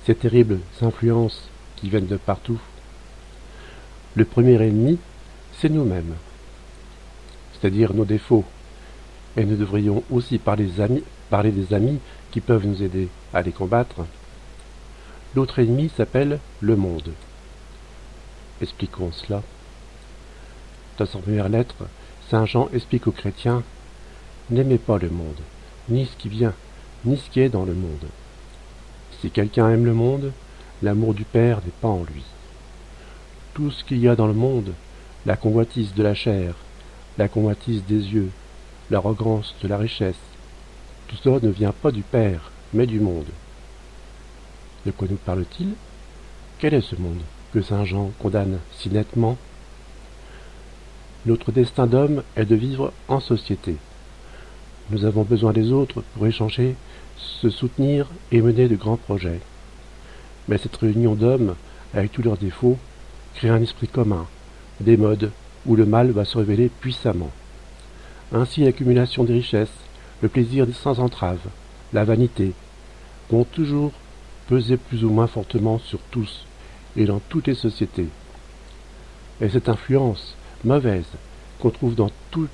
ces terribles influences qui viennent de partout. Le premier ennemi, c'est nous-mêmes, c'est-à-dire nos défauts. Et nous devrions aussi parler des amis qui peuvent nous aider à les combattre. L'autre ennemi s'appelle le monde. Expliquons cela. Dans sa première lettre, Saint Jean explique aux chrétiens: n'aimez pas le monde, ni ce qui vient, ni ce qui est dans le monde. Si quelqu'un aime le monde, l'amour du Père n'est pas en lui. Tout ce qu'il y a dans le monde, la convoitise de la chair, la convoitise des yeux, l'arrogance de la richesse, tout cela ne vient pas du Père, mais du monde. De quoi nous parle-t-il? Quel est ce monde que Saint Jean condamne si nettement? Notre destin d'homme est de vivre en société. Nous avons besoin des autres pour échanger, se soutenir et mener de grands projets. Mais cette réunion d'hommes, avec tous leurs défauts, crée un esprit commun, des modes où le mal va se révéler puissamment. Ainsi l'accumulation des richesses, le plaisir sans entrave, la vanité, vont toujours peser plus ou moins fortement sur tous et dans toutes les sociétés. Et cette influence mauvaise qu'on trouve dans tous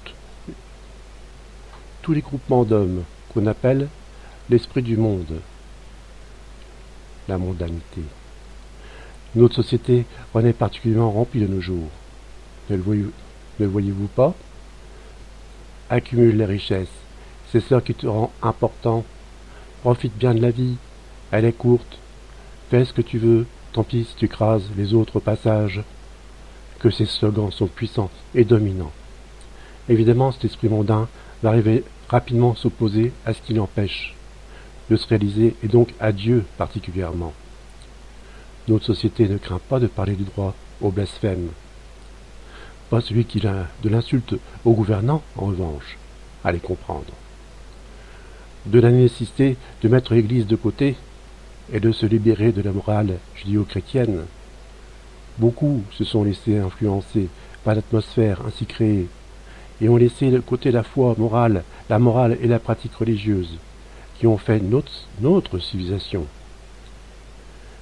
les groupements d'hommes qu'on appelle l'esprit du monde, la mondanité. Notre société en est particulièrement remplie de nos jours. Ne le voyez-vous pas? Accumule les richesses, c'est cela qui te rend important. Profite bien de la vie, elle est courte. Fais ce que tu veux, tant pis si tu écrases les autres au passage. Que ces slogans sont puissants et dominants. Évidemment, cet esprit mondain va arriver rapidement s'opposer à ce qui l'empêche de se réaliser, et donc à Dieu particulièrement. Notre société ne craint pas de parler du droit au blasphème. Pas celui qui a de l'insulte aux gouvernants, en revanche, à les comprendre. De la nécessité de mettre l'Église de côté et de se libérer de la morale judéo-chrétienne. Beaucoup se sont laissés influencer par l'atmosphère ainsi créée et ont laissé de côté la foi morale, la morale et la pratique religieuse qui ont fait notre civilisation.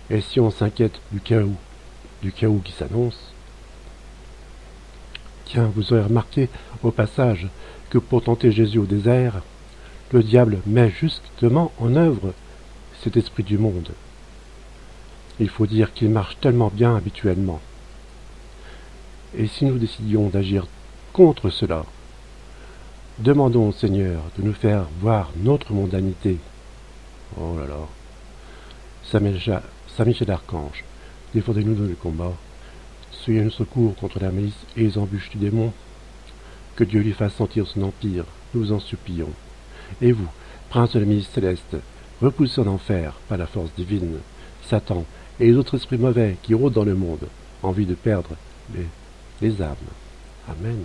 Et si on s'inquiète du chaos qui s'annonce, tiens, vous aurez remarqué au passage que pour tenter Jésus au désert, le diable met justement en œuvre cet esprit du monde. Il faut dire qu'il marche tellement bien habituellement. Et si nous décidions d'agir contre cela, demandons au Seigneur de nous faire voir notre mondanité. Oh là là. Saint Michel d'Archange, défendez-nous dans le combat. Soyez notre secours contre la malice et les embûches du démon. Que Dieu lui fasse sentir son empire, nous vous en supplions. Et vous, prince de la milice céleste, repoussez en enfer par la force divine Satan et les autres esprits mauvais qui rôdent dans le monde, en vue de perdre les âmes. Amen.